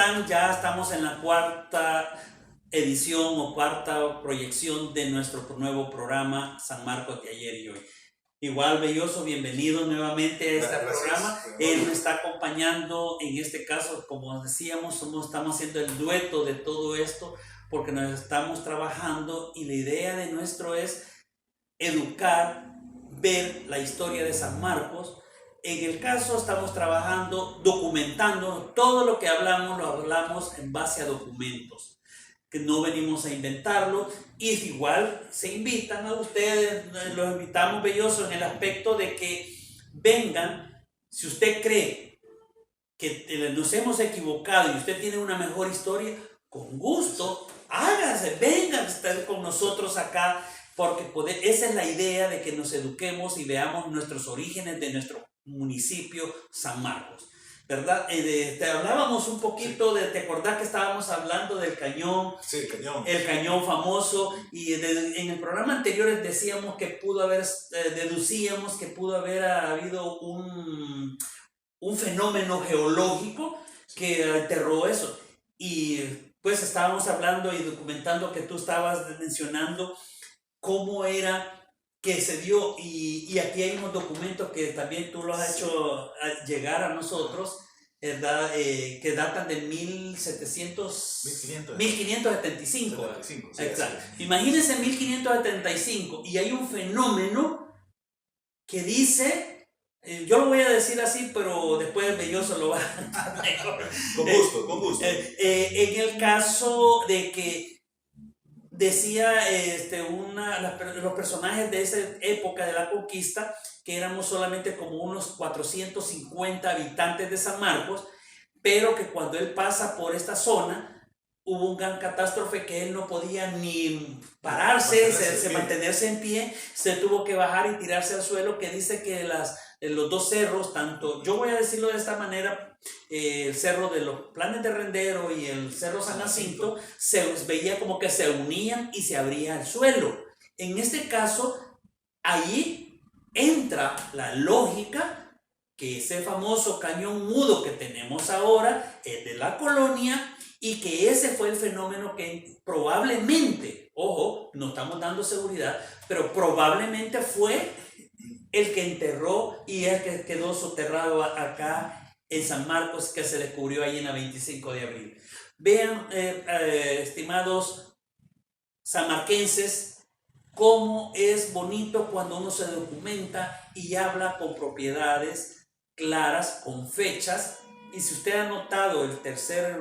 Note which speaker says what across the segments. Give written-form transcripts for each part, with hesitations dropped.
Speaker 1: están? Ya estamos en la cuarta edición o cuarta proyección de nuestro nuevo programa San Marcos de ayer y hoy. Igual, Belloso, bienvenido nuevamente a este programa. Él me está acompañando, en este caso, como decíamos, estamos haciendo el dueto de todo esto porque nos estamos trabajando y la idea de nuestro es educar, ver la historia de San Marcos. En el caso estamos trabajando, documentando, todo lo que hablamos lo hablamos en base a documentos, que no venimos a inventarlo, y igual se invitan a ustedes, los invitamos, Belloso, en el aspecto de que vengan, si usted cree que nos hemos equivocado y usted tiene una mejor historia, con gusto, hágase, vengan a estar con nosotros acá, porque esa es la idea de que nos eduquemos y veamos nuestros orígenes de nuestro municipio San Marcos, ¿verdad? Te hablábamos un poquito de, ¿te acordás que estábamos hablando del cañón?
Speaker 2: Sí, el cañón.
Speaker 1: El cañón famoso, y en el programa anterior decíamos que deducíamos que pudo haber habido un fenómeno geológico que aterró eso. Y pues estábamos hablando y documentando que tú estabas mencionando cómo era que se dio, y aquí hay unos documentos que también tú los has hecho llegar a nosotros, ¿verdad? Que datan de 1575.
Speaker 2: Sí,
Speaker 1: exacto. Imagínense 1575 y hay un fenómeno que dice, yo lo voy a decir así, pero después Belloso lo va a
Speaker 2: con gusto.
Speaker 1: En el caso de que decía los personajes de esa época de la conquista, que éramos solamente como unos 450 habitantes de San Marcos, pero que cuando él pasa por esta zona, hubo un gran catástrofe que él no podía ni pararse, mantenerse en pie, se tuvo que bajar y tirarse al suelo, que dice que los dos cerros, tanto, yo voy a decirlo de esta manera, el cerro de los Planes de Rendero y el cerro San Jacinto, se veía como que se unían y se abría el suelo. En este caso, ahí entra la lógica que ese famoso cañón mudo que tenemos ahora es de la colonia, y que ese fue el fenómeno que probablemente, ojo, no estamos dando seguridad, pero probablemente fue el que enterró y el que quedó soterrado acá en San Marcos, que se descubrió ahí en la 25 de abril. Vean, estimados sanmarquenses, cómo es bonito cuando uno se documenta y habla con propiedades claras, con fechas. Y si usted ha notado el tercer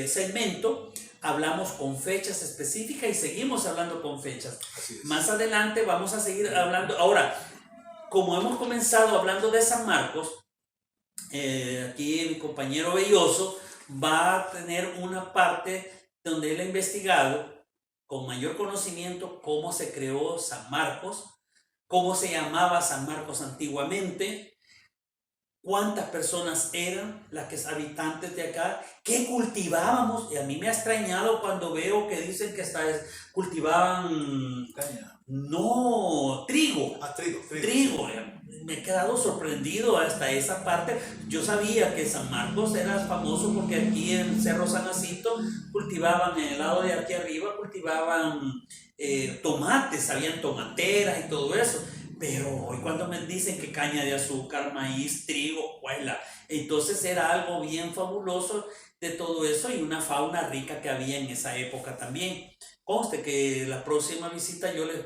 Speaker 1: segmento, hablamos con fechas específicas y seguimos hablando con fechas. Más adelante vamos a seguir hablando. Ahora, como hemos comenzado hablando de San Marcos, aquí mi compañero Belloso va a tener una parte donde él ha investigado con mayor conocimiento cómo se creó San Marcos, cómo se llamaba San Marcos antiguamente, cuántas personas eran las que habitantes de acá, qué cultivábamos. Y a mí me ha extrañado cuando veo que dicen que hasta cultivaban
Speaker 2: caña.
Speaker 1: No, trigo.
Speaker 2: Trigo.
Speaker 1: Me he quedado sorprendido hasta esa parte. Yo sabía que San Marcos era famoso porque aquí en Cerro San Jacinto cultivaban, en el lado de aquí arriba, cultivaban tomates, habían tomateras y todo eso. Pero hoy cuando me dicen que caña de azúcar, maíz, trigo, huela, entonces era algo bien fabuloso de todo eso, y una fauna rica que había en esa época también. Conste que la próxima visita yo les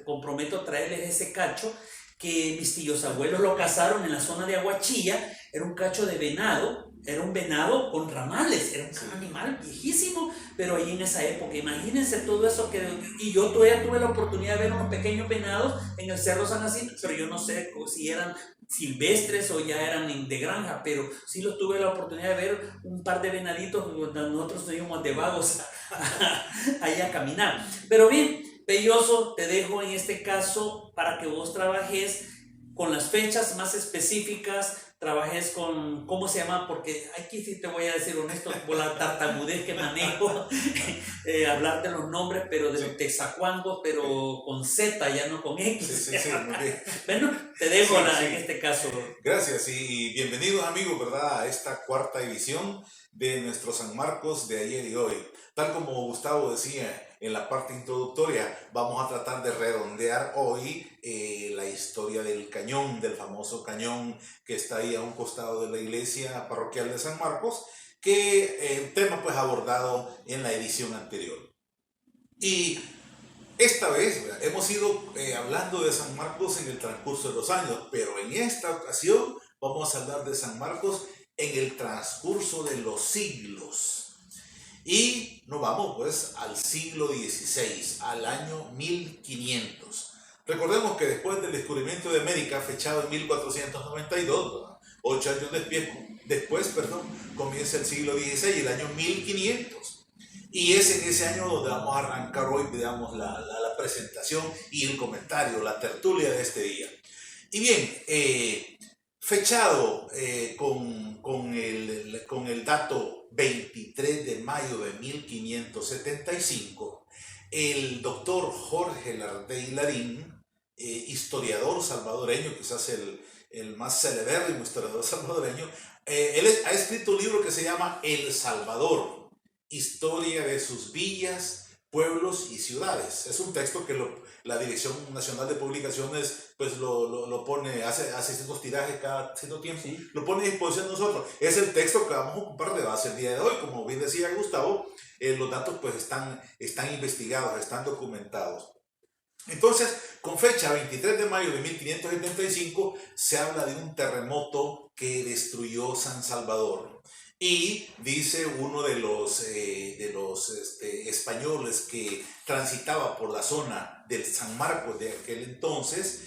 Speaker 1: comprometo a traerles ese cacho que mis tíos abuelos lo cazaron en la zona de Aguachilla. Era un cacho de venado, era un venado con ramales, era un animal viejísimo, pero ahí en esa época, imagínense todo eso y yo todavía tuve la oportunidad de ver unos pequeños venados en el Cerro San Jacinto, pero yo no sé si eran silvestres o ya eran de granja, pero sí los tuve la oportunidad de ver un par de venaditos. Nosotros estuvimos de vagos ahí a caminar. Pero bien, Belloso, te dejo en este caso para que vos trabajes con las fechas más específicas, trabajes con, ¿cómo se llama? Porque aquí sí te voy a decir honesto, por la tartamudez que manejo, hablar de los nombres, pero de los texacuangos, pero con Z, ya no con X.
Speaker 2: Sí, muy bien.
Speaker 1: Bueno, te dejo
Speaker 2: Sí.
Speaker 1: en este caso.
Speaker 2: Gracias y bienvenidos amigos, ¿verdad? A esta cuarta edición de nuestro San Marcos de ayer y hoy. Tal como Gustavo decía en la parte introductoria, vamos a tratar de redondear hoy la historia del cañón, del famoso cañón que está ahí a un costado de la iglesia parroquial de San Marcos, que tema pues abordado en la edición anterior. Y esta vez hemos ido hablando de San Marcos en el transcurso de los años, pero en esta ocasión vamos a hablar de San Marcos en el transcurso de los siglos. Y nos vamos pues al siglo XVI, al año 1500. Recordemos que después del descubrimiento de América, fechado en 1492, 8 años después, comienza el siglo XVI, el año 1500. Y es en ese año donde vamos a arrancar hoy, digamos, la presentación y el comentario, la tertulia de este día. Y bien, fechado con el dato 23 de mayo de 1575, el doctor Jorge Larrey Larín, historiador salvadoreño, quizás el más celebérrimo historiador salvadoreño, él ha escrito un libro que se llama El Salvador, historia de sus villas, pueblos y ciudades. Es un texto que la Dirección Nacional de Publicaciones pues lo pone, hace ciertos tirajes cada cierto tiempo, sí. Lo pone a disposición de nosotros. Es el texto que vamos a ocupar de base el día de hoy. Como bien decía Gustavo, los datos pues están investigados, están documentados. Entonces, con fecha 23 de mayo de 1575, se habla de un terremoto que destruyó San Salvador. Y dice uno de los españoles que transitaba por la zona del San Marcos de aquel entonces,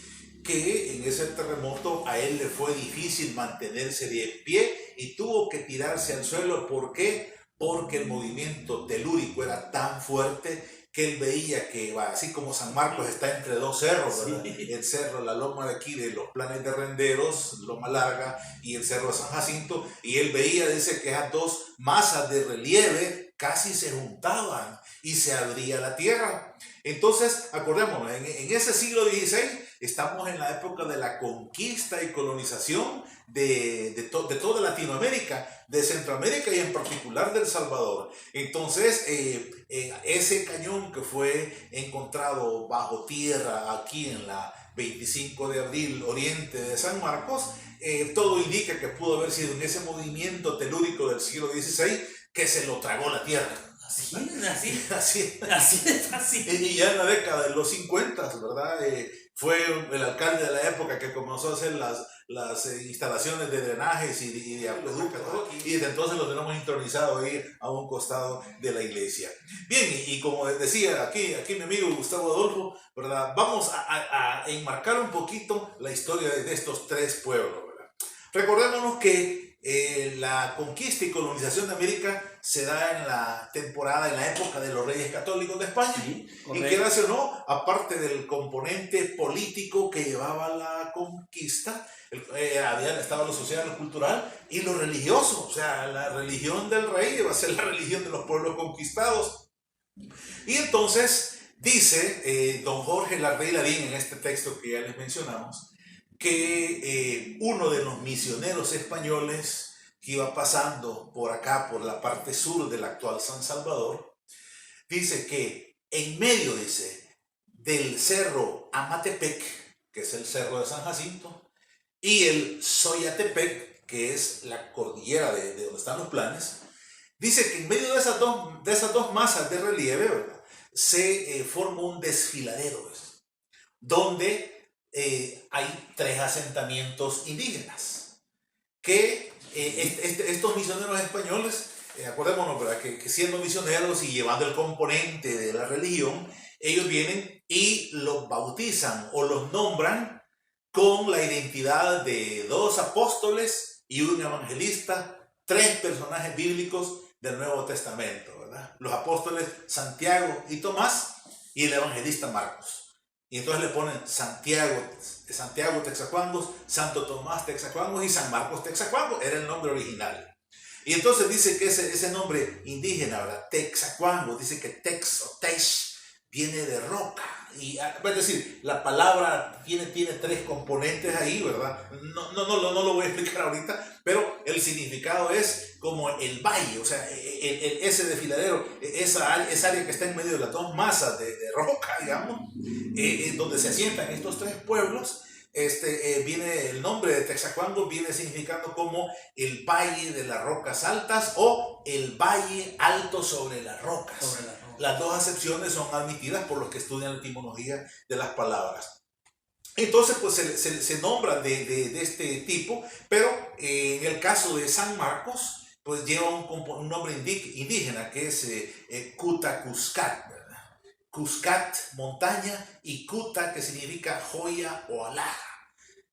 Speaker 2: que en ese terremoto a él le fue difícil mantenerse de pie y tuvo que tirarse al suelo. ¿Por qué? Porque el movimiento telúrico era tan fuerte que él veía que, así como San Marcos está entre dos cerros, ¿verdad? Sí. El cerro, la loma de aquí de los Planes de Renderos, Loma Larga, y el cerro de San Jacinto, y él veía, dice, que esas dos masas de relieve casi se juntaban y se abría la tierra. Entonces, acordémonos, en ese siglo XVI estamos en la época de la conquista y colonización de toda Latinoamérica, de Centroamérica y en particular de El Salvador. Entonces, ese cañón que fue encontrado bajo tierra aquí en la 25 de abril, oriente de San Marcos, todo indica que pudo haber sido en ese movimiento telúrico del siglo XVI que se lo tragó la tierra. Así. Y ya en la década de los 50, ¿verdad? Fue el alcalde de la época que comenzó a hacer las instalaciones de drenajes y de acueductos, y desde entonces lo tenemos intronizado ahí a un costado de la iglesia. Bien, y como decía aquí mi amigo Gustavo Adolfo, ¿verdad? Vamos a enmarcar un poquito la historia de estos tres pueblos, ¿verdad? Recordémonos que la conquista y colonización de América se da en la época de los Reyes Católicos de España, sí, y que no, aparte del componente político que llevaba la conquista, había estado lo social, lo cultural y lo religioso. O sea, la religión del rey iba a ser la religión de los pueblos conquistados. Y entonces dice don Jorge Larrey Larín en este texto que ya les mencionamos, que uno de los misioneros españoles que iba pasando por acá, por la parte sur del actual San Salvador, dice que en medio, del cerro Amatepec, que es el cerro de San Jacinto, y el Soyatepec, que es la cordillera de donde están los Planes, dice que en medio de esas dos masas de relieve, ¿verdad?, se forma un desfiladero, donde hay tres asentamientos indígenas que estos misioneros españoles, acordémonos, ¿verdad?, que siendo misioneros y llevando el componente de la religión, ellos vienen y los bautizan o los nombran con la identidad de dos apóstoles y un evangelista, tres personajes bíblicos del Nuevo Testamento, ¿verdad? Los apóstoles Santiago y Tomás y el evangelista Marcos. Y entonces le ponen Santiago Texacuangos, Santo Tomás Texacuangos y San Marcos Texacuangos. Era el nombre original. Y entonces dice que ese nombre indígena, ¿verdad? Texacuangos, dice que Tex o Tex viene de roca. Y, es decir, la palabra tiene tres componentes ahí, ¿verdad? No lo voy a explicar ahorita, pero el significado es como el valle, o sea, ese desfiladero, esa área que está en medio de las dos masas de roca, digamos, donde se asientan estos tres pueblos. Viene el nombre de Texacuango, viene significando como el valle de las rocas altas o el valle alto sobre las rocas. Las dos acepciones son admitidas por los que estudian la etimología de las palabras. Entonces, pues se nombran de este tipo, pero en el caso de San Marcos, pues lleva un nombre indígena que es Cutacuscat, ¿verdad? Cuscat, montaña, y Cuta, que significa joya o alhaja.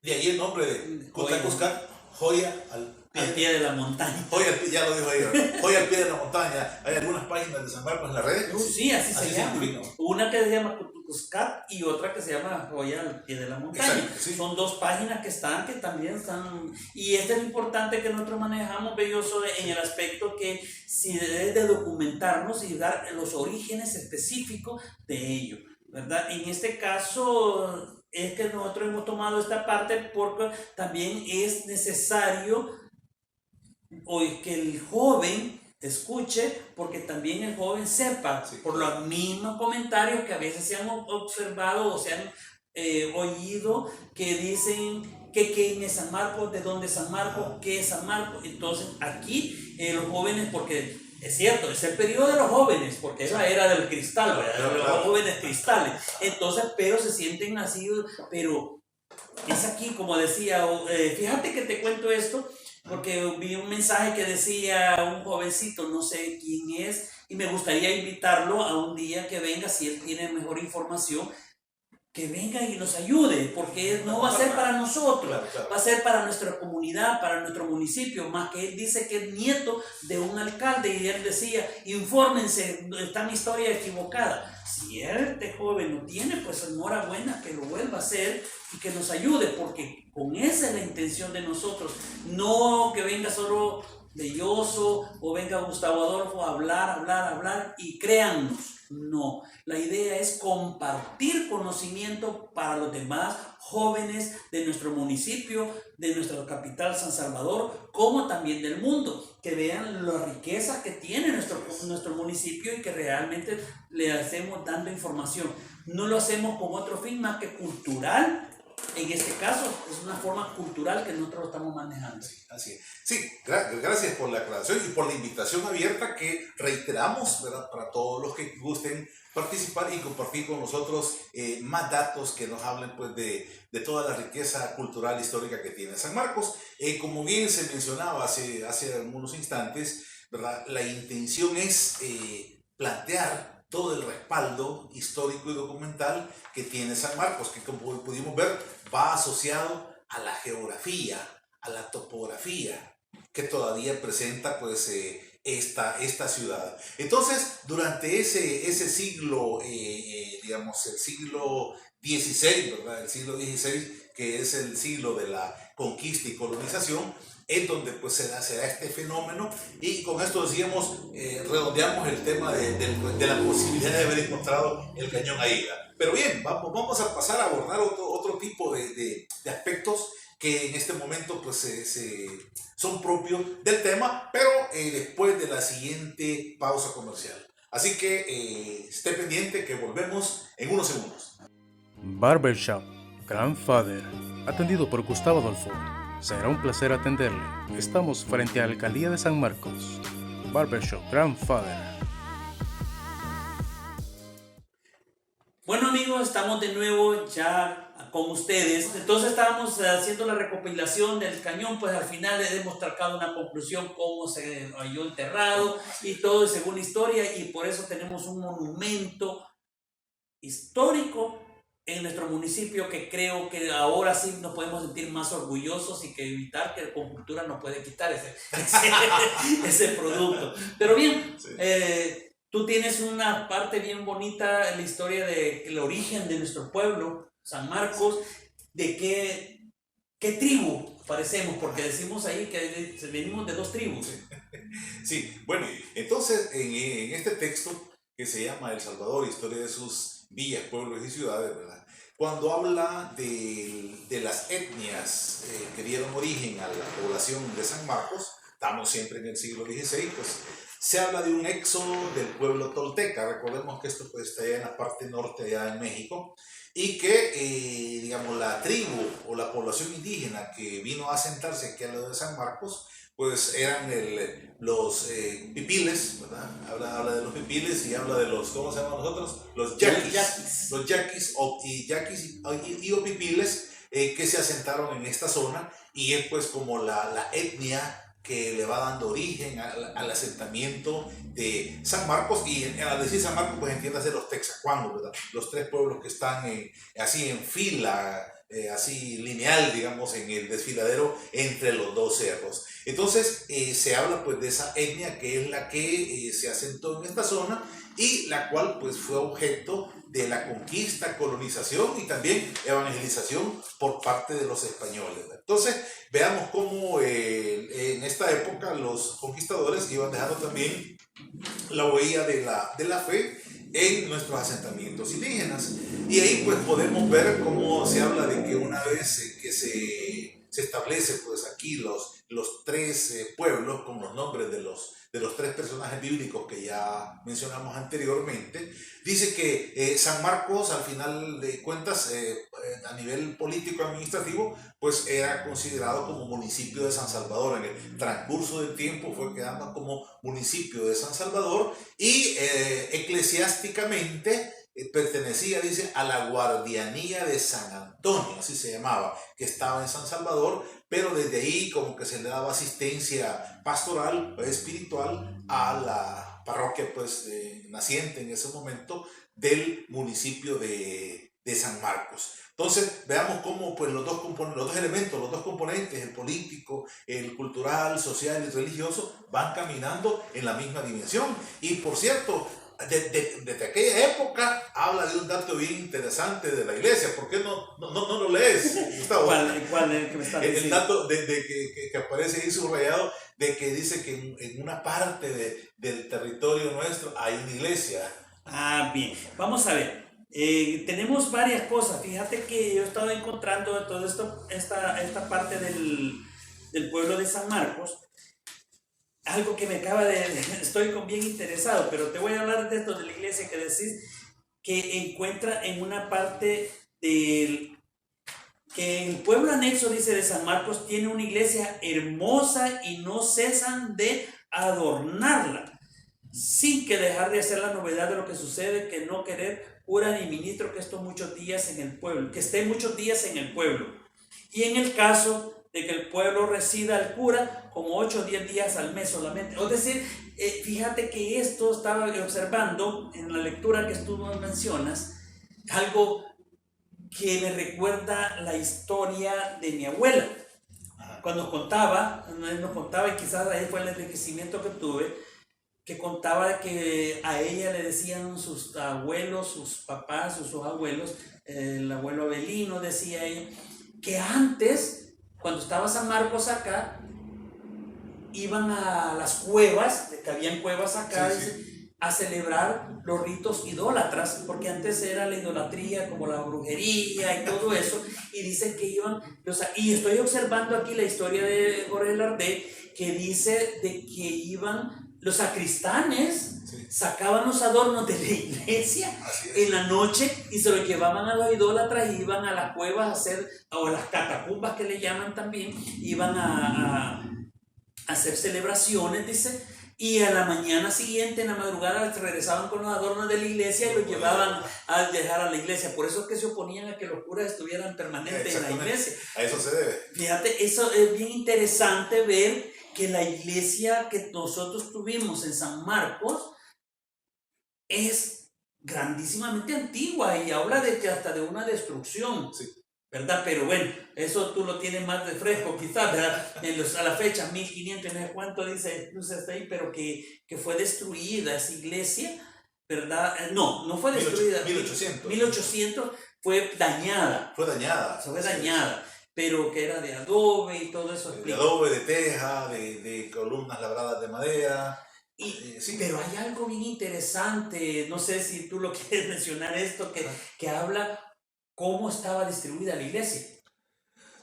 Speaker 2: De ahí el nombre de Cutacuscat, joya
Speaker 1: al pie de la montaña.
Speaker 2: Joya, ya lo dijo ahí, joya al pie de la montaña. Hay algunas páginas de San Marcos en las redes.
Speaker 1: Sí, así se llama. Una que se llama Cuscat y otra que se llama Joya al pie de la montaña.
Speaker 2: Exacto, sí.
Speaker 1: Son dos páginas que también están. Y es lo importante que nosotros manejamos, Belloso, en el aspecto que si debe de documentarnos y dar los orígenes específicos de ello, ¿verdad? En este caso es que nosotros hemos tomado esta parte porque también es necesario que el joven escuche, porque también el joven sepa, sí, por los mismos comentarios que a veces se han observado o se han oído, que dicen que quién es San Marcos, de dónde es San Marcos, qué es San Marcos. Entonces aquí los jóvenes, porque es cierto, es el periodo de los jóvenes, porque es la era del cristal, ¿verdad? De los jóvenes cristales. Entonces, pero se sienten nacidos, pero es aquí, como decía, fíjate que te cuento esto, porque vi un mensaje que decía un jovencito, no sé quién es, y me gustaría invitarlo a un día que venga, si él tiene mejor información, que venga y nos ayude, porque no va a ser para nosotros, va a ser para nuestra comunidad, para nuestro municipio, más que él dice que es nieto de un alcalde, y él decía, infórmense, está mi historia equivocada. Si este joven lo tiene, pues enhorabuena, que lo vuelva a hacer y que nos ayude, porque con esa es la intención de nosotros, no que venga solo Belloso o venga Gustavo Adolfo a hablar y créannos. No, la idea es compartir conocimiento para los demás jóvenes de nuestro municipio, de nuestra capital San Salvador, como también del mundo, que vean la riqueza que tiene nuestro municipio y que realmente le hacemos dando información. No lo hacemos con otro fin más que cultural. En este caso es una forma cultural que nosotros estamos manejando.
Speaker 2: Así es. Sí, gracias por la aclaración y por la invitación abierta que reiteramos, ¿verdad?, para todos los que gusten participar y compartir con nosotros más datos que nos hablen, pues, de toda la riqueza cultural histórica que tiene San Marcos. Como bien se mencionaba hace algunos instantes, ¿verdad?, la intención es plantear todo el respaldo histórico y documental que tiene San Marcos, que como pudimos ver va asociado a la geografía, a la topografía que todavía presenta, pues, esta ciudad. Entonces, durante ese siglo, digamos el siglo XVI, ¿verdad?, el siglo XVI, que es el siglo de la conquista y colonización, es donde, pues, se da este fenómeno, y con esto decíamos, redondeamos el tema de la posibilidad de haber encontrado el cañón Aída. Pero bien, vamos a pasar a abordar otro tipo de aspectos que en este momento, pues, son propios del tema, pero después de la siguiente pausa comercial. Así que esté pendiente que volvemos en unos segundos.
Speaker 3: Barbershop Grandfather, atendido por Gustavo Adolfo. Será un placer atenderle. Estamos frente a la Alcaldía de San Marcos. Barbershop Grandfather.
Speaker 1: Bueno, amigos, estamos de nuevo ya con ustedes. Entonces estábamos haciendo la recopilación del cañón, pues al final le hemos sacado una conclusión, cómo se halló enterrado y todo según historia, y por eso tenemos un monumento histórico en nuestro municipio que creo que ahora sí nos podemos sentir más orgullosos y que evitar que con cultura nos puede quitar ese producto. Pero bien, Tú tienes una parte bien bonita en la historia del origen de nuestro pueblo, San Marcos, de qué tribu parecemos, porque decimos ahí que venimos de 2 tribus.
Speaker 2: Sí, bueno, entonces en este texto que se llama El Salvador, historia de sus villas, pueblos y ciudades, ¿verdad? Cuando habla de las etnias que dieron origen a la población de San Marcos, estamos siempre en el siglo XVI, pues se habla de un éxodo del pueblo tolteca. Recordemos que esto pues, está allá en la parte norte, allá en México, y que, digamos, la tribu o la población indígena que vino a asentarse aquí al lado de San Marcos, pues eran los pipiles, ¿verdad? Habla de los pipiles y habla de los, ¿cómo se llaman nosotros? Los yaquis. Los yaquis o pipiles que se asentaron en esta zona, y es pues como la etnia que le va dando origen al asentamiento de San Marcos. Y al decir San Marcos, pues entiéndase los texacuanos, ¿verdad? Los 3 pueblos que están así en fila, así lineal, digamos, en el desfiladero entre los 2 cerros. Entonces se habla pues de esa etnia que es la que se asentó en esta zona, y la cual pues fue objeto de la conquista, colonización y también evangelización por parte de los españoles. Entonces veamos cómo en esta época los conquistadores iban dejando también la huella de la fe en nuestros asentamientos indígenas. Y ahí pues podemos ver cómo se habla de que una vez que se establece pues aquí los 3 pueblos con los nombres de los 3 personajes bíblicos que ya mencionamos anteriormente, dice que San Marcos, al final de cuentas, a nivel político administrativo, pues era considerado como municipio de San Salvador. En el transcurso del tiempo fue quedando como municipio de San Salvador, y eclesiásticamente pertenecía, dice, a la guardianía de San Antonio, así se llamaba, que estaba en San Salvador, pero desde ahí como que se le daba asistencia pastoral, espiritual, a la parroquia pues naciente en ese momento del municipio de San Marcos. Entonces veamos cómo pues los dos elementos, los 2 componentes, el político, el cultural, social y religioso, van caminando en la misma dimensión. Y por cierto, desde aquella época habla de un dato bien interesante de la iglesia. ¿Por qué no lo lees, Gustavo?
Speaker 1: ¿Cuál es el que me está diciendo?
Speaker 2: El dato que aparece ahí subrayado, de que dice que en una parte del territorio nuestro hay una iglesia.
Speaker 1: Bien, vamos a ver. Tenemos varias cosas. Fíjate que yo he estado encontrando todo esto, esta parte del pueblo de San Marcos. Algo que me estoy bien interesado, pero te voy a hablar de esto de la iglesia que decís que encuentra en una parte que el pueblo anexo, dice, de San Marcos tiene una iglesia hermosa y no cesan de adornarla, sin que dejar de hacer la novedad de lo que sucede, que no querer cura ni ministro que esté muchos días en el pueblo. Y en el caso de que el pueblo resida al cura como 8 o 10 días al mes solamente. Es decir, fíjate que esto estaba observando en la lectura que tú mencionas, algo que me recuerda la historia de mi abuela. Cuando nos contaba, y quizás ahí fue el enriquecimiento que tuve, que contaba que a ella le decían sus abuelos, sus papás, sus abuelos, el abuelo Abelino, decía ella, que antes, cuando estaba San Marcos acá, iban a las cuevas, que habían cuevas acá, sí. A celebrar los ritos idólatras, porque antes era la idolatría como la brujería y todo eso, y dicen que iban, y estoy observando aquí la historia de Jorge Lardé, que dice de que iban los sacristanes, sí. Sacaban los adornos de la iglesia en la noche y se los llevaban a los idólatras y iban a las cuevas a hacer, o las catacumbas que le llaman también, iban a hacer celebraciones, dice, y a la mañana siguiente, en la madrugada, regresaban con los adornos de la iglesia y los llevaban a dejar a la iglesia. Por eso es que se oponían a que los curas estuvieran permanentes en la iglesia.
Speaker 2: A eso se debe.
Speaker 1: Fíjate, eso es bien interesante ver que la iglesia que nosotros tuvimos en San Marcos es grandísimamente antigua y habla de que hasta de una destrucción.
Speaker 2: Sí.
Speaker 1: ¿verdad? Pero bueno, eso tú lo tienes más de fresco quizás, ¿verdad? A la fecha, 1500, no sé cuánto dice hasta ahí, pero que fue destruida esa iglesia, ¿verdad? No fue destruida.
Speaker 2: 1800.
Speaker 1: 1800 fue dañada.
Speaker 2: Fue dañada.
Speaker 1: Fue dañada, pero que era de adobe y todo eso.
Speaker 2: De adobe, de teja, de columnas labradas de madera.
Speaker 1: Sí. Pero hay algo bien interesante, no sé si tú lo quieres mencionar esto, que habla cómo estaba distribuida la iglesia.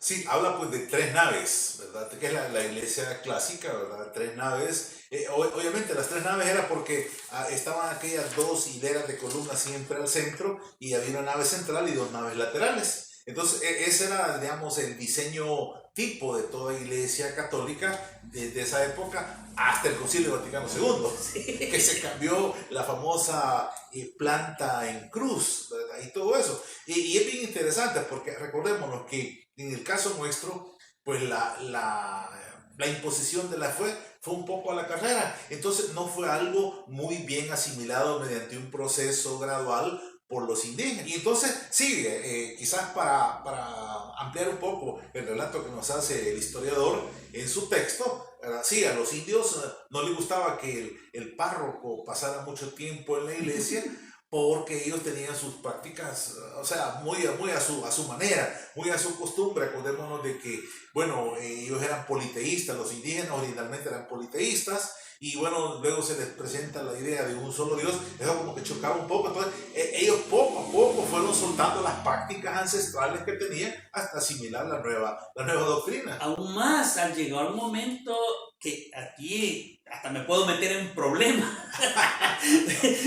Speaker 2: Sí, habla pues de 3 naves, ¿verdad? Que es la iglesia clásica, ¿verdad? 3 naves. Obviamente las 3 naves era porque estaban aquellas 2 hileras de columnas siempre al centro y había una nave central y 2 naves laterales. Entonces ese era, digamos, el diseño tipo de toda iglesia católica desde esa época hasta el Concilio Vaticano II, sí, que se cambió la famosa planta en cruz, ¿verdad? Y todo eso. Y es bien interesante porque recordémonos que en el caso nuestro, pues la imposición de la fe fue un poco a la carrera. Entonces no fue algo muy bien asimilado mediante un proceso gradual por los indígenas. Y entonces, sí, quizás para ampliar un poco el relato que nos hace el historiador en su texto, sí, a los indios no les gustaba que el párroco pasara mucho tiempo en la iglesia, porque ellos tenían sus prácticas, o sea, muy a su manera, muy a su costumbre. Acordémonos de que, bueno, ellos eran politeístas, los indígenas originalmente eran politeístas, y bueno, luego se les presenta la idea de un solo Dios, eso como que chocaba un poco. Entonces ellos poco a poco fueron soltando las prácticas ancestrales que tenían hasta asimilar la nueva doctrina.
Speaker 1: Aún más, al llegar un momento que aquí hasta me puedo meter en problemas.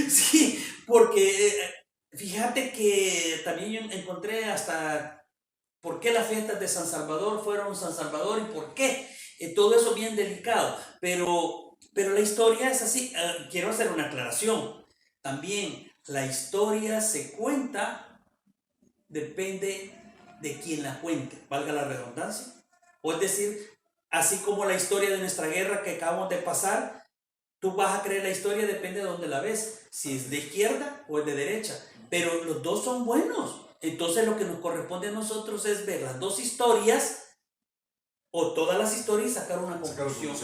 Speaker 1: Sí, porque fíjate que también yo encontré hasta por qué las fiestas de San Salvador fueron San Salvador y por qué. Todo eso bien delicado, pero la historia es así. Quiero hacer una aclaración. También la historia se cuenta, depende de quién la cuente, valga la redundancia. O es decir, así como la historia de nuestra guerra que acabamos de pasar, tú vas a creer la historia, depende de dónde la ves, si es de izquierda o es de derecha, pero los dos son buenos. Entonces lo que nos corresponde a nosotros es ver las dos historias o todas las historias y sacar una conclusión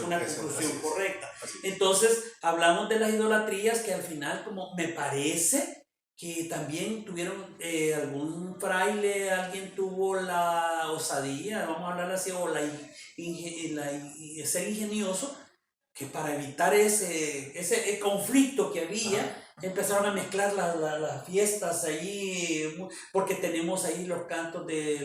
Speaker 1: correcta. Entonces hablamos de las idolatrías que al final, como me parece que también tuvieron algún fraile, alguien tuvo la osadía, vamos a hablar así, o ser ingenioso, que para evitar ese conflicto que había, empezaron a mezclar las fiestas ahí, porque tenemos ahí los cantos de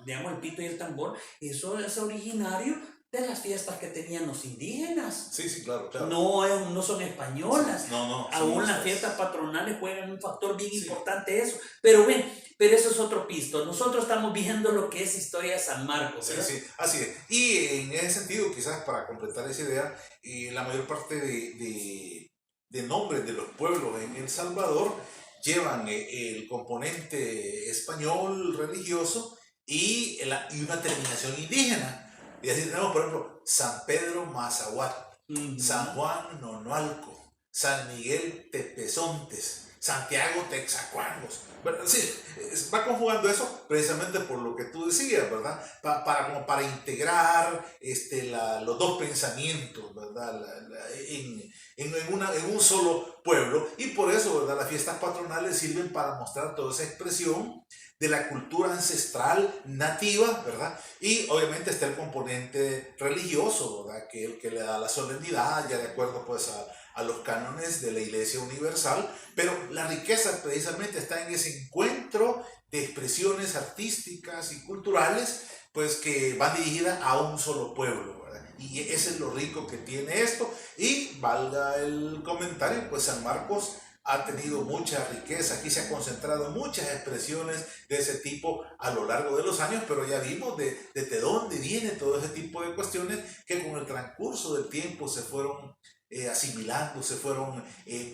Speaker 1: digamos, el pito y el tambor. Eso es originario de las fiestas que tenían los indígenas.
Speaker 2: Sí, claro.
Speaker 1: No son españolas.
Speaker 2: No.
Speaker 1: Aún las fiestas patronales juegan un factor bien importante eso. Pero eso es otro pisto. Nosotros estamos viendo lo que es historia de San Marcos, ¿verdad?
Speaker 2: Sí, así es. Y en ese sentido, quizás para completar esa idea, la mayor parte de nombres de los pueblos en El Salvador llevan el componente español religioso y una terminación indígena. Y así tenemos, por ejemplo, San Pedro Mazahuat, San Juan Nonualco, San Miguel Tepezontes, Santiago Texacuangos. Bueno, sí, va conjugando eso precisamente por lo que tú decías, ¿verdad? Para integrar los dos pensamientos, ¿verdad? En un solo pueblo. Y por eso, ¿verdad? Las fiestas patronales sirven para mostrar toda esa expresión de la cultura ancestral nativa, ¿verdad? Y obviamente está el componente religioso, ¿verdad? Que el que le da la solemnidad, ya de acuerdo pues a los cánones de la Iglesia Universal, pero la riqueza precisamente está en ese encuentro de expresiones artísticas y culturales, pues que van dirigidas a un solo pueblo, ¿verdad? Y ese es lo rico que tiene esto. Y valga el comentario, pues San Marcos ha tenido mucha riqueza, aquí se ha concentrado muchas expresiones de ese tipo a lo largo de los años, pero ya vimos desde dónde viene todo ese tipo de cuestiones que con el transcurso del tiempo se fueron asimilando, se fueron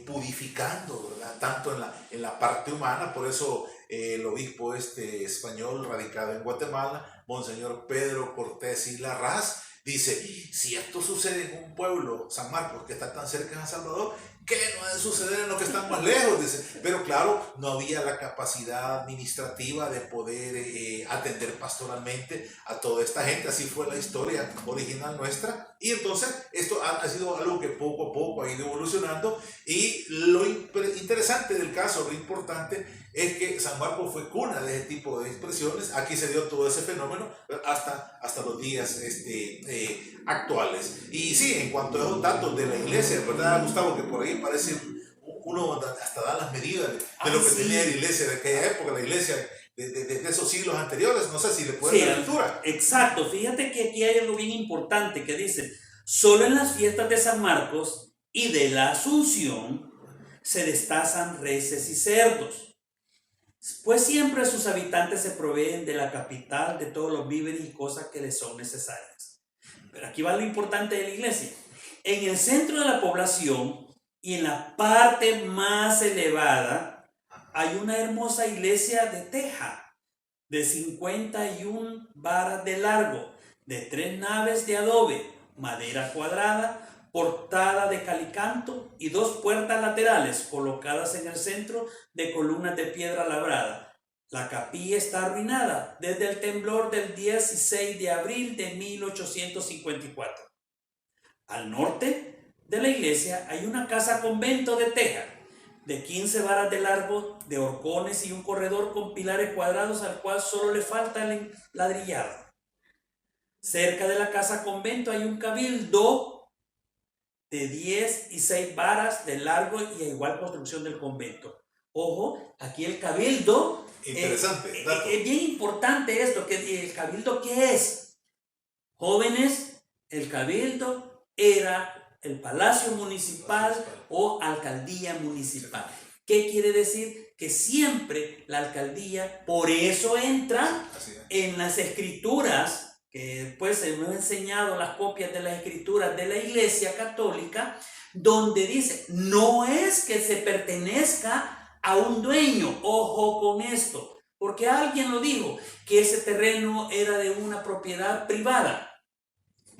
Speaker 2: purificando, ¿verdad? Tanto en la parte humana. Por eso el obispo español radicado en Guatemala, Monseñor Pedro Cortés y Larraz, dice, si esto sucede en un pueblo, San Marcos, que está tan cerca de San Salvador, ¿qué no ha de suceder en los que están más lejos? Dice, pero claro, no había la capacidad administrativa de poder atender pastoralmente a toda esta gente. Así fue la historia original nuestra. Y entonces esto ha sido algo que poco a poco ha ido evolucionando. Y lo interesante del caso, lo importante, es que San Marcos fue cuna de ese tipo de expresiones. Aquí se dio todo ese fenómeno hasta los días actuales. Y sí, en cuanto a esos datos de la iglesia, ¿verdad, Gustavo? Que por ahí parece uno hasta da las medidas de lo que tenía la iglesia de aquella época, la iglesia de esos siglos anteriores. No sé si le puede dar lectura.
Speaker 1: Exacto. Fíjate que aquí hay algo bien importante que dice: solo en las fiestas de San Marcos y de la Asunción se destazan reses y cerdos, pues siempre sus habitantes se proveen de la capital de todos los víveres y cosas que les son necesarias. Pero aquí va lo importante de la iglesia. En el centro de la población y en la parte más elevada hay una hermosa iglesia de teja de 51 varas de largo, de 3 naves de adobe, madera cuadrada, portada de calicanto y 2 puertas laterales colocadas en el centro de columnas de piedra labrada. La capilla está arruinada desde el temblor del 16 de abril de 1854. Al norte de la iglesia hay una casa convento de teja de 15 varas de largo, de horcones y un corredor con pilares cuadrados al cual solo le falta el ladrillado. Cerca de la casa convento hay un cabildo de 10 y 6 varas de largo y a igual construcción del convento. Ojo, aquí el cabildo,
Speaker 2: interesante,
Speaker 1: es bien importante esto, que el cabildo, ¿qué es? Jóvenes, el cabildo era el palacio municipal o alcaldía municipal. ¿Qué quiere decir? Que siempre la alcaldía, por eso entra en las escrituras, que pues hemos enseñado las copias de las escrituras de la Iglesia Católica, donde dice, no es que se pertenezca a un dueño. Ojo con esto, porque alguien lo dijo, que ese terreno era de una propiedad privada.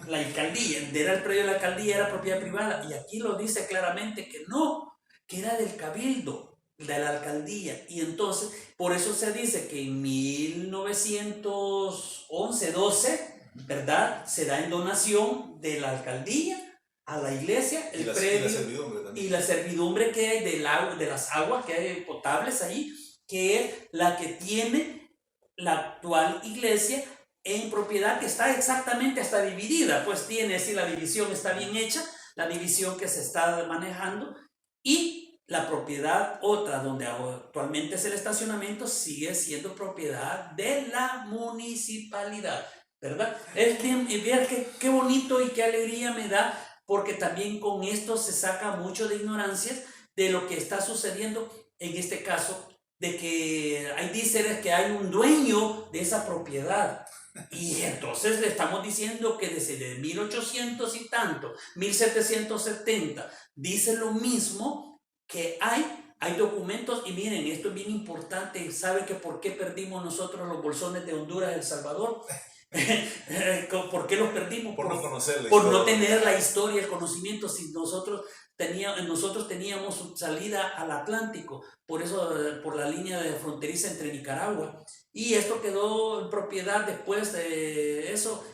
Speaker 1: La alcaldía, era el predio de la alcaldía, era propiedad privada, y aquí lo dice claramente que no, que era del cabildo, de la alcaldía. Y entonces, por eso se dice que en 1911-12, ¿verdad?, se da en donación de la alcaldía a la iglesia el predio y la servidumbre que hay de las aguas que hay potables ahí, que es la que tiene la actual iglesia en propiedad, que está exactamente hasta dividida, pues tiene, si la división está bien hecha, la división que se está manejando, y la propiedad otra donde actualmente es el estacionamiento sigue siendo propiedad de la municipalidad, ¿verdad? Es bien, ver qué bonito y qué alegría me da, porque también con esto se saca mucho de ignorancias de lo que está sucediendo en este caso, de que hay dice que hay un dueño de esa propiedad. Y entonces le estamos diciendo que desde 1800 y tanto, 1770, dice lo mismo, que hay documentos. Y miren, esto es bien importante. ¿Saben que por qué perdimos nosotros los bolsones de Honduras, El Salvador? ¿Por qué los perdimos?
Speaker 2: Por no conocerles.
Speaker 1: Por no tener la historia, el conocimiento. Si nosotros teníamos salida al Atlántico, por eso, por la línea de fronteriza entre Nicaragua. Y esto quedó en propiedad después de eso.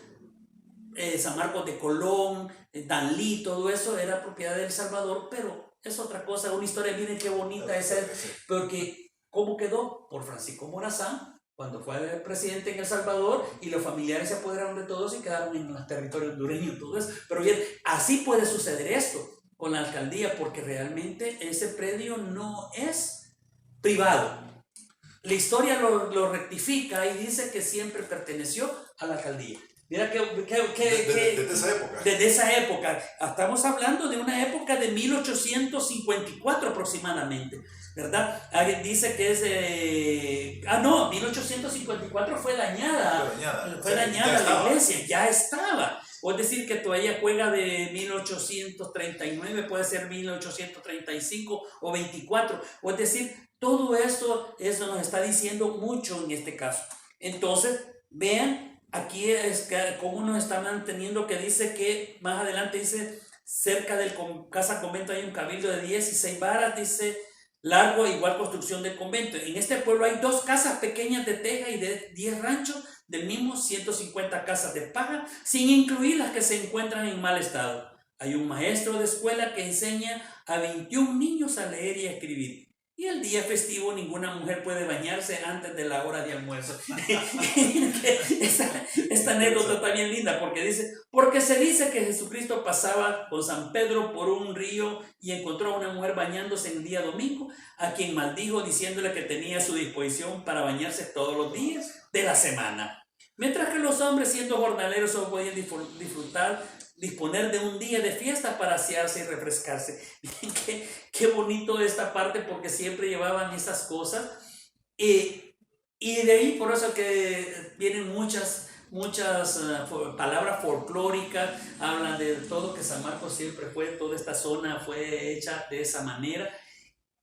Speaker 1: San Marcos de Colón, Danlí, todo eso era propiedad de El Salvador, pero es otra cosa, una historia, miren qué bonita esa, porque ¿cómo quedó? Por Francisco Morazán, cuando fue presidente en El Salvador, y los familiares se apoderaron de todos y quedaron en los territorios hondureños, todo eso. Pero bien, así puede suceder esto con la alcaldía, porque realmente ese predio no es privado. La historia lo rectifica y dice que siempre perteneció a la alcaldía. Mira
Speaker 2: desde esa época.
Speaker 1: Desde esa época. Estamos hablando de una época de 1854 aproximadamente, ¿verdad? Alguien dice que es 1854 fue dañada. Fue dañada la iglesia, ya estaba. O es decir, que todavía juega de 1839, puede ser 1835 o 24. O es decir, todo eso nos está diciendo mucho en este caso. Entonces, vean, aquí es cómo nos está manteniendo, que dice que más adelante dice cerca del casa convento hay un cabildo de 16 varas, dice, largo, igual construcción del convento. En este pueblo hay 2 casas pequeñas de teja y de 10 ranchos, del mismo 150 casas de paja, sin incluir las que se encuentran en mal estado. Hay un maestro de escuela que enseña a 21 niños a leer y a escribir. Y el día festivo ninguna mujer puede bañarse antes de la hora de almuerzo. esta anécdota está bien linda porque dice, porque se dice que Jesucristo pasaba con San Pedro por un río y encontró a una mujer bañándose en el día domingo, a quien maldijo diciéndole que tenía a su disposición para bañarse todos los días de la semana. Mientras que los hombres, siendo jornaleros, solo podían disponer de un día de fiesta para asearse y refrescarse. Qué bonito esta parte porque siempre llevaban esas cosas. Y de ahí por eso que vienen muchas palabras folclóricas, hablan de todo que San Marcos siempre fue, toda esta zona fue hecha de esa manera.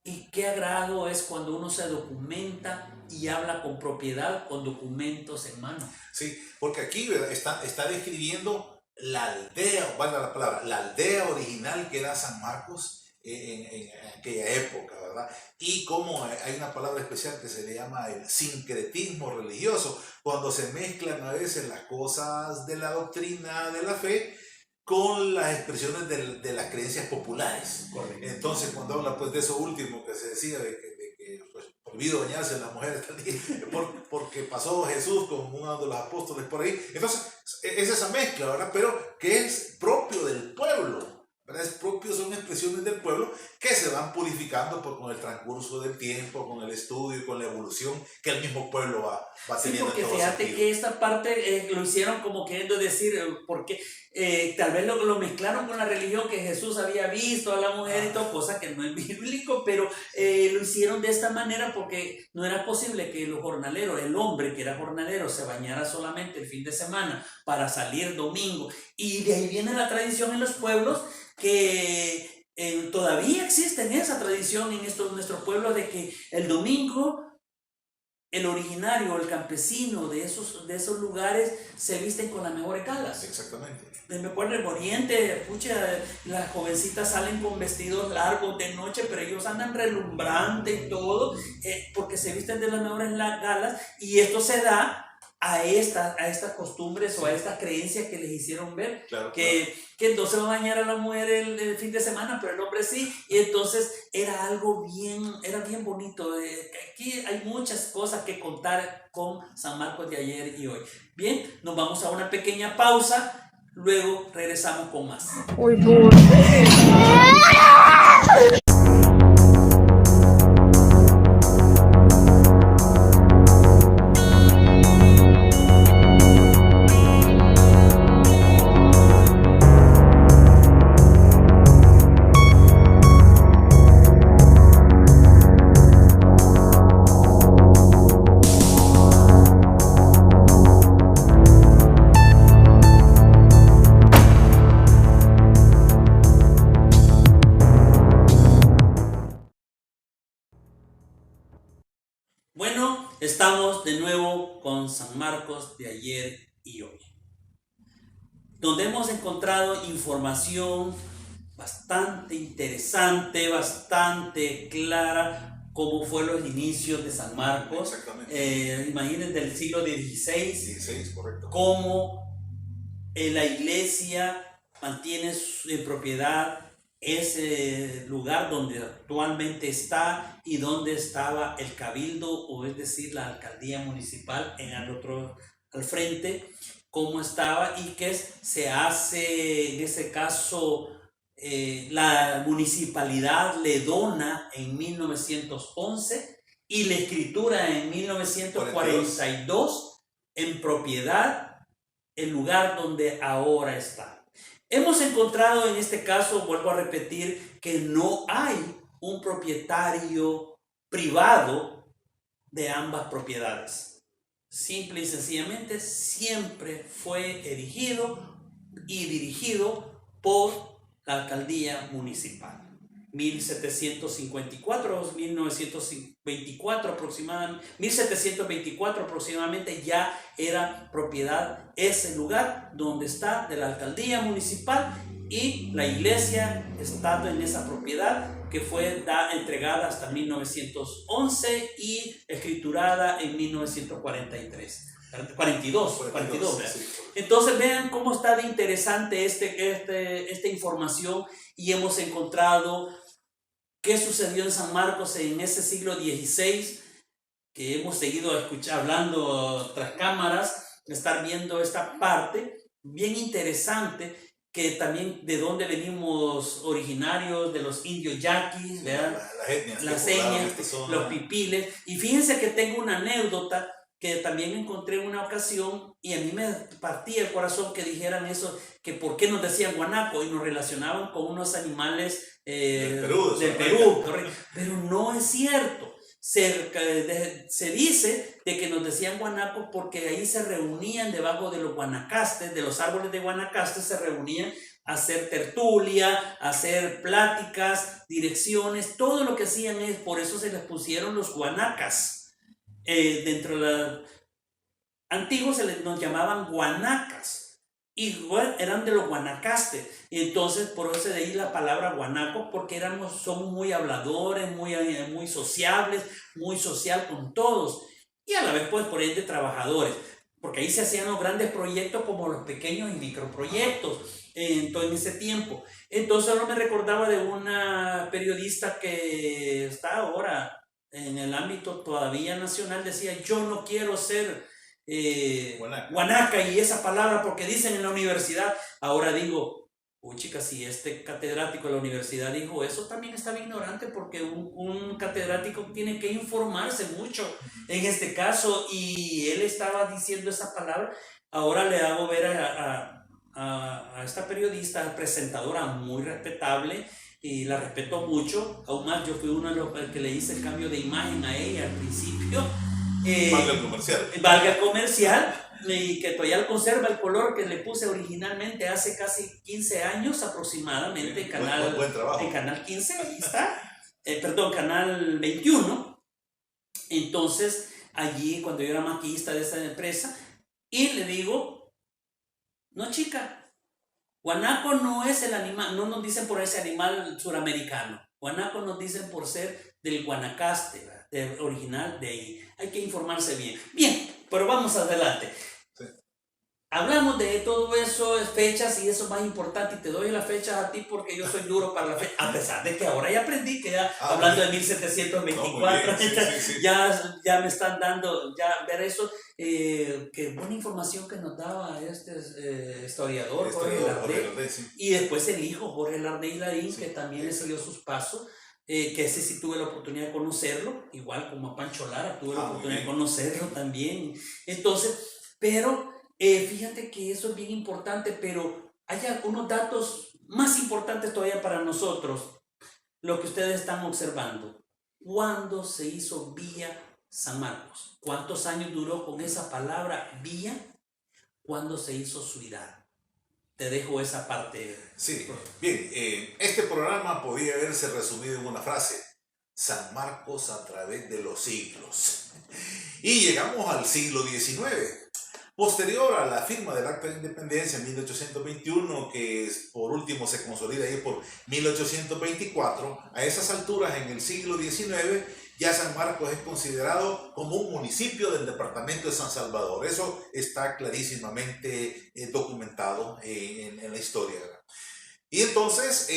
Speaker 1: Y qué agrado es cuando uno se documenta y habla con propiedad, con documentos en mano.
Speaker 2: Sí, porque aquí está describiendo la aldea, valga la palabra, la aldea original que era San Marcos en aquella época, ¿verdad? Y como hay una palabra especial que se le llama el sincretismo religioso, cuando se mezclan a veces las cosas de la doctrina de la fe con las expresiones de las creencias populares.
Speaker 1: Correcto.
Speaker 2: Entonces, cuando habla pues de eso último que se decía de que pues, prohibido bañarse las mujeres porque pasó Jesús con uno de los apóstoles por ahí, entonces es esa mezcla, ¿verdad? Pero que es propio del pueblo, ¿verdad? Es propio, son expresiones del pueblo que se van purificando con el transcurso del tiempo, con el estudio y con la evolución que el mismo pueblo va teniendo.
Speaker 1: Sí, porque fíjate que esta parte lo hicieron como queriendo decir, porque tal vez lo mezclaron con la religión que Jesús había visto a la mujer y todo, cosa que no es bíblico, pero lo hicieron de esta manera porque no era posible que los jornaleros, el hombre que era jornalero, se bañara solamente el fin de semana para salir domingo. Y de ahí viene la tradición en los pueblos que todavía existe esa tradición en nuestros pueblos de que el domingo el originario, el campesino de esos lugares se visten con las mejores galas.
Speaker 2: Exactamente.
Speaker 1: Me acuerdo en Oriente, pucha, las jovencitas salen con vestidos largos de noche, pero ellos andan relumbrantes y todo, porque se visten de las mejores galas, y esto se da a estas costumbres o a estas creencias que les hicieron ver,
Speaker 2: claro,
Speaker 1: que no se va a bañar a la mujer el fin de semana, pero el hombre sí, y entonces era bien bonito. Aquí hay muchas cosas que contar con San Marcos de ayer y hoy. Bien, nos vamos a una pequeña pausa, luego regresamos con más. Bueno, estamos de nuevo con San Marcos de ayer y hoy, donde hemos encontrado información bastante interesante, bastante clara, cómo fue los inicios de San Marcos.
Speaker 2: Exactamente.
Speaker 1: Imaginen del siglo XVI,
Speaker 2: 16, correcto.
Speaker 1: cómo la iglesia mantiene en propiedad ese lugar donde actualmente está y donde estaba el cabildo, o es decir, la alcaldía municipal al frente, cómo estaba, y que se hace, en ese caso, la municipalidad le dona en 1911 y la escritura en 1942 en propiedad el lugar donde ahora está. Hemos encontrado en este caso, vuelvo a repetir, que no hay un propietario privado de ambas propiedades. Simple y sencillamente siempre fue erigido y dirigido por la alcaldía municipal. 1754, 1924 aproximadamente, 1724 aproximadamente ya era propiedad ese lugar donde está de la alcaldía municipal y la iglesia estando en esa propiedad que fue entregada hasta 1911 y escriturada en 1943. 42.
Speaker 2: Sí.
Speaker 1: Entonces vean cómo está de interesante esta información y hemos encontrado qué sucedió en San Marcos en ese siglo XVI, que hemos seguido hablando tras cámaras, estar viendo esta parte bien interesante, que también de dónde venimos originarios, de los indios yaquis, las etnias, los pipiles. Y fíjense que tengo una anécdota que también encontré en una ocasión y a mí me partía el corazón que dijeran eso, que por qué nos decían guanaco y nos relacionaban con unos animales del Perú, pero no es cierto. Se dice de que nos decían guanaco porque ahí se reunían debajo de los guanacastes, de los árboles de guanacastes, se reunían a hacer tertulia, a hacer pláticas, direcciones, todo lo que hacían es, por eso se les pusieron los guanacas. Dentro de los antiguos nos llamaban guanacas y eran de los guanacastes, y entonces por eso de ahí la palabra guanaco, porque somos muy habladores, muy sociables, muy social con todos y a la vez pues por ende trabajadores, porque ahí se hacían los grandes proyectos como los pequeños y microproyectos en todo ese tiempo. Entonces ahora me recordaba de una periodista que está ahora en el ámbito todavía nacional, decía, yo no quiero ser guanaca y esa palabra porque dicen en la universidad. Ahora digo, chicas, si este catedrático de la universidad dijo eso, también estaba ignorante, porque un catedrático tiene que informarse mucho en este caso, y él estaba diciendo esa palabra. Ahora le hago ver a esta periodista, presentadora muy respetable, y la respeto mucho, aún más yo fui uno de los que le hice el cambio de imagen a ella al principio. Valga comercial, y que todavía conserva el color que le puse originalmente hace casi 15 años aproximadamente, en Canal 15, ahí está, Canal 21. Entonces, allí cuando yo era maquillista de esa empresa, y le digo, no chica, guanaco no es el animal, no nos dicen por ese animal suramericano. Guanaco nos dicen por ser del Guanacaste, original de ahí. Hay que informarse bien. Bien, pero vamos adelante. Sí. Hablamos de todo eso, fechas, y eso es más importante, y te doy las fechas a ti porque yo soy duro para la fecha, a pesar de que ahora ya aprendí que ya hablando de 1724, sí. Ya me están dando, ya ver eso, qué buena información que nos daba este historiador Jorge Lardey, sí. Y después el hijo Jorge Lardey Larín, sí, que también le siguió sus pasos, que ese sí tuve la oportunidad de conocerlo, igual como a Pancho Lara, tuve la oportunidad de conocerlo también. Entonces, pero fíjate que eso es bien importante, pero hay unos datos más importantes todavía para nosotros, lo que ustedes están observando. ¿Cuándo se hizo Villa San Marcos? ¿Cuántos años duró con esa palabra Villa? ¿Cuándo se hizo ciudad? Te dejo esa parte.
Speaker 2: Sí, bien, este programa podía haberse resumido en una frase: San Marcos a través de los siglos. Y llegamos al siglo XIX. Posterior a la firma del Acta de Independencia en 1821, que por último se consolida ahí por 1824, a esas alturas en el siglo XIX, ya San Marcos es considerado como un municipio del departamento de San Salvador. Eso está clarísimamente documentado en la historia. Y entonces,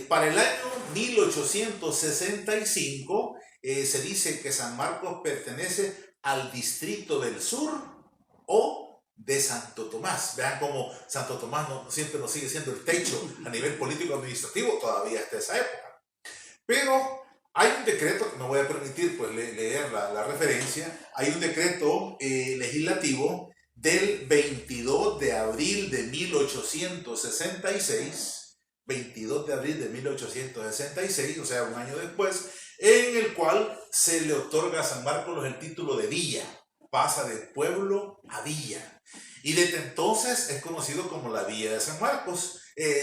Speaker 2: para el año 1865, se dice que San Marcos pertenece al Distrito del Sur o de Santo Tomás. Vean cómo Santo Tomás siempre nos sigue siendo el techo a nivel político-administrativo todavía hasta esa época. Pero hay un decreto, que me voy a permitir pues leer la referencia, hay un decreto legislativo del 22 de abril de 1866, 22 de abril de 1866, o sea, un año después, en el cual se le otorga a San Marcos el título de villa, pasa de pueblo a villa. Y desde entonces es conocido como la Villa de San Marcos.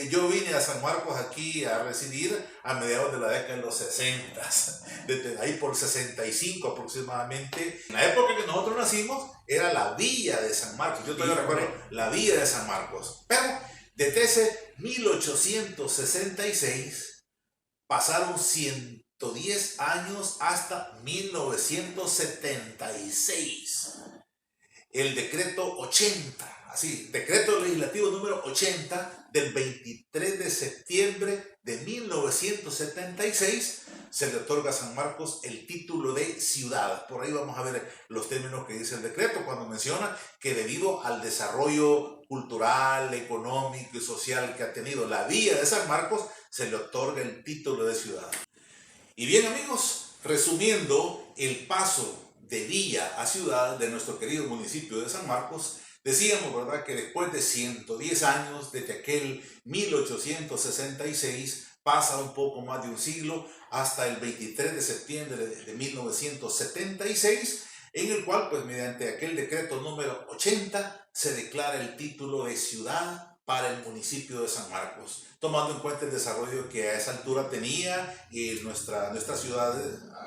Speaker 2: Yo vine a San Marcos aquí a residir a mediados de la década de los 60, desde ahí por 65 aproximadamente. En la época que nosotros nacimos era la villa de San Marcos, yo todavía recuerdo la villa de San Marcos. Pero desde ese 1866 pasaron 110 años hasta 1976. El decreto 80, así, decreto legislativo número 80 del 23 de septiembre de 1976, se le otorga a San Marcos el título de ciudad. Por ahí vamos a ver los términos que dice el decreto cuando menciona que debido al desarrollo cultural, económico y social que ha tenido la villa de San Marcos, se le otorga el título de ciudad. Y bien, amigos, resumiendo el paso de villa a ciudad de nuestro querido municipio de San Marcos, decíamos, ¿verdad?, que después de 110 años, desde aquel 1866, pasa un poco más de un siglo, hasta el 23 de septiembre de 1976, en el cual, pues, mediante aquel decreto número 80, se declara el título de ciudad para el municipio de San Marcos, tomando en cuenta el desarrollo que a esa altura tenía nuestra ciudad,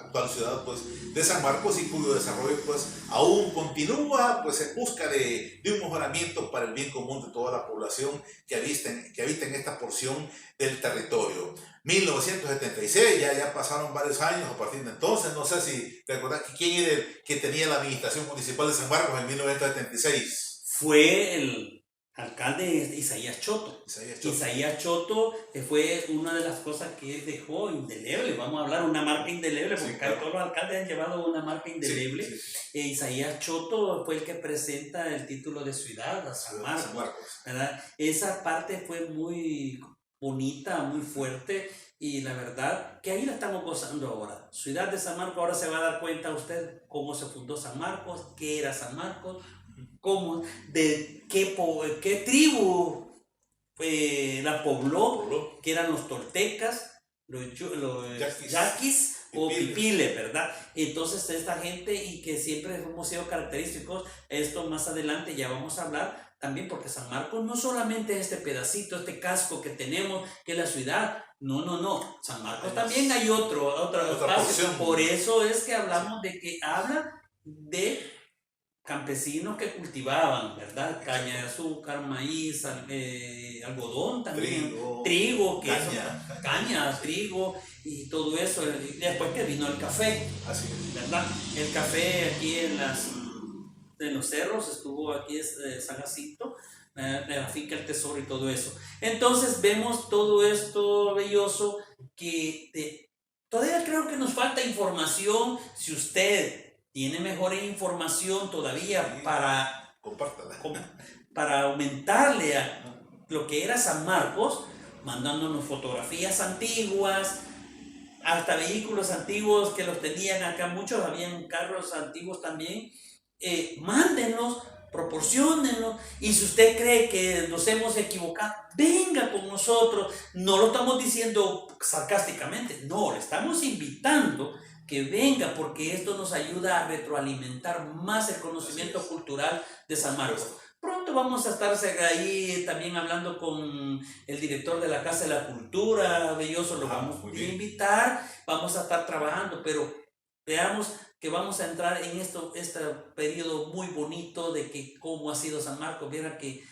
Speaker 2: actual ciudad, pues, de San Marcos, y cuyo desarrollo, pues, aún continúa, pues, en busca de un mejoramiento para el bien común de toda la población que habita en esta porción del territorio. 1976, ya pasaron varios años a partir de entonces. No sé si te acuerdas quién era el que tenía la administración municipal de San Marcos en 1976.
Speaker 1: Fue el alcalde Isaías Choto. Isaías Choto fue una de las cosas que él dejó indeleble. Vamos a hablar una marca indeleble, porque claro, todos los alcaldes han llevado una marca indeleble. Isaías Choto fue el que presenta el título de ciudad a San Marcos, ¿verdad? Esa parte fue muy bonita, muy fuerte, y la verdad que ahí la estamos gozando ahora. Ciudad de San Marcos, ahora se va a dar cuenta usted cómo se fundó San Marcos, qué era San Marcos, cómo, de qué tribu la pobló, que eran los toltecas, los yaquis o pipiles, ¿verdad? Entonces esta gente, y que siempre hemos sido característicos, esto más adelante ya vamos a hablar también, porque San Marcos no solamente este pedacito, este casco que tenemos, que es la ciudad, no, San Marcos también hay otra espacio. Por eso es que hablamos de que habla de campesinos que cultivaban, ¿verdad? Caña de azúcar, maíz, algodón también, trigo, caña, trigo y todo eso. Después que vino el café, así es, ¿verdad? El café aquí en los cerros, estuvo aquí San Jacinto, la finca El Tesoro y todo eso. Entonces vemos todo esto belloso que todavía creo que nos falta información. Si usted tiene mejor información todavía para aumentarle a lo que era San Marcos, mandándonos fotografías antiguas, hasta vehículos antiguos que los tenían acá, muchos habían carros antiguos también, mándenos, proporciónenlo, y si usted cree que nos hemos equivocado, venga con nosotros. No lo estamos diciendo sarcásticamente, no, le estamos invitando que venga, porque esto nos ayuda a retroalimentar más el conocimiento cultural de San Marcos. Pronto vamos a estar ahí también hablando con el director de la Casa de la Cultura, Belloso, lo vamos a invitar, vamos a estar trabajando, pero veamos que vamos a entrar en este periodo muy bonito de que cómo ha sido San Marcos. Viera que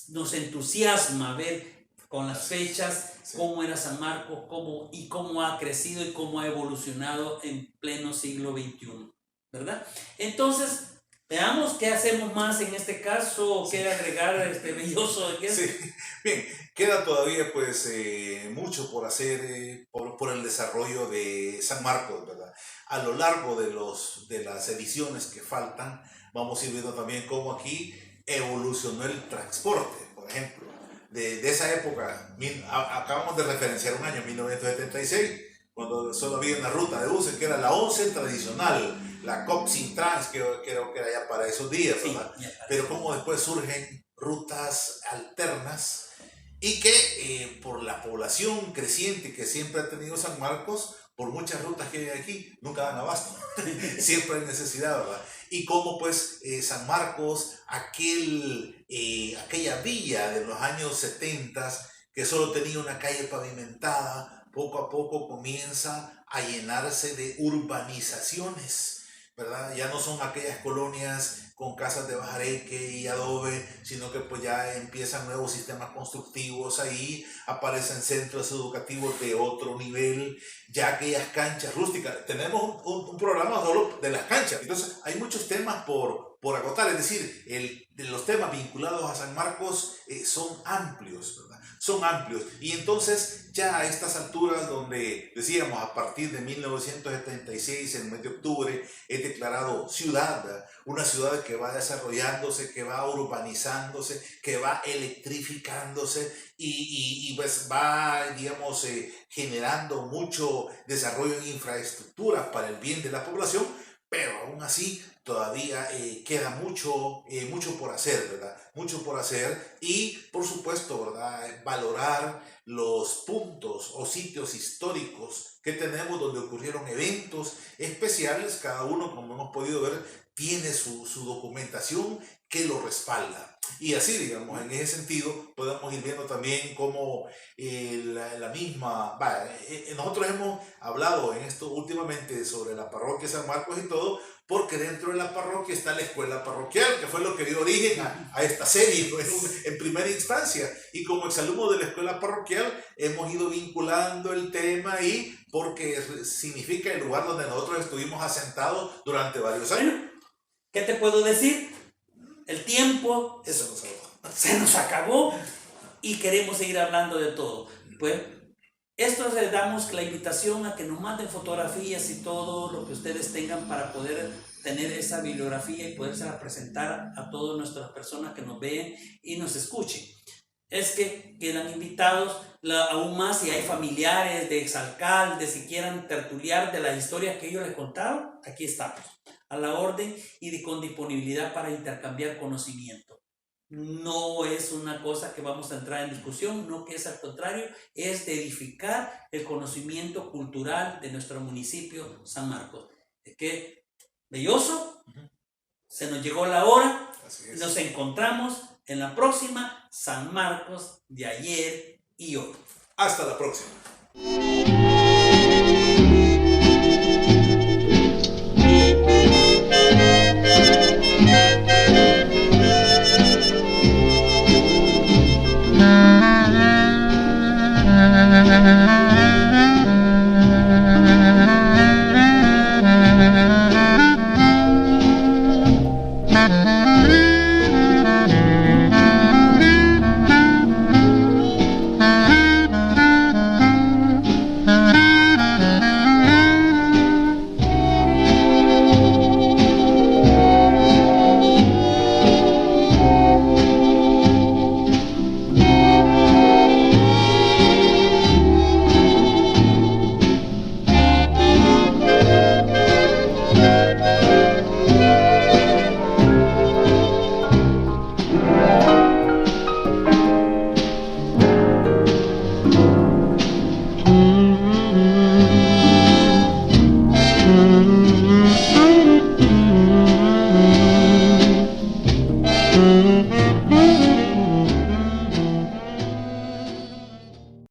Speaker 1: nos entusiasma ver con las fechas, cómo era San Marcos, cómo ha crecido y cómo ha evolucionado en pleno siglo XXI, ¿verdad? Entonces, veamos qué hacemos más en este caso, qué agregar, Belloso.
Speaker 2: Sí, bien, queda todavía pues mucho por hacer por el desarrollo de San Marcos, ¿verdad? A lo largo de las ediciones que faltan, vamos a ir viendo también cómo aquí evolucionó el transporte, por ejemplo. De esa época, acabamos de referenciar un año, 1976, cuando solo había una ruta de buses, que era la 11 tradicional, la Copsintrans, que creo que era ya para esos días, ¿verdad? Sí, pero como después surgen rutas alternas, y que por la población creciente que siempre ha tenido San Marcos, por muchas rutas que hay aquí, nunca dan abasto, siempre hay necesidad, ¿verdad? Y como pues San Marcos, aquella villa de los años 70, que solo tenía una calle pavimentada, poco a poco comienza a llenarse de urbanizaciones, ¿verdad? Ya no son aquellas colonias con casas de bajareque y adobe, sino que pues ya empiezan nuevos sistemas constructivos ahí, aparecen centros educativos de otro nivel, ya aquellas canchas rústicas. Tenemos un programa solo de las canchas, entonces hay muchos temas por agotar, es decir, los temas vinculados a San Marcos son amplios, ¿verdad? Son amplios, y entonces ya a estas alturas donde decíamos a partir de 1976, en el mes de octubre, es declarado ciudad, ¿verdad? Una ciudad que va desarrollándose, que va urbanizándose, que va electrificándose y pues va, digamos, generando mucho desarrollo en infraestructuras para el bien de la población, pero aún así todavía queda mucho por hacer, ¿verdad? Mucho por hacer y, por supuesto, ¿verdad? Valorar los puntos o sitios históricos que tenemos donde ocurrieron eventos especiales. Cada uno, como hemos podido ver, tiene su documentación que lo respalda. Y así, digamos, en ese sentido, podemos ir viendo también cómo la misma... nosotros hemos hablado en esto últimamente sobre la parroquia San Marcos y todo, porque dentro de la parroquia está la escuela parroquial, que fue lo que dio origen a esta serie, ¿no? en primera instancia. Y como exalumno de la escuela parroquial, hemos ido vinculando el tema ahí, porque significa el lugar donde nosotros estuvimos asentados durante varios años.
Speaker 1: Bueno, ¿qué te puedo decir? El tiempo se nos acabó y queremos seguir hablando de todo. Pues esto les damos la invitación a que nos manden fotografías y todo lo que ustedes tengan para poder tener esa bibliografía y poderse presentar a todas nuestras personas que nos ven y nos escuchen. Es que quedan invitados, aún más si hay familiares de exalcaldes, si quieran tertuliar de las historias que ellos les contaron, aquí estamos, a la orden y con disponibilidad para intercambiar conocimiento. No es una cosa que vamos a entrar en discusión, no, que es al contrario, es de edificar el conocimiento cultural de nuestro municipio San Marcos. Es que, belloso, se nos llegó la hora, nos encontramos en la próxima San Marcos de ayer y hoy.
Speaker 2: Hasta la próxima.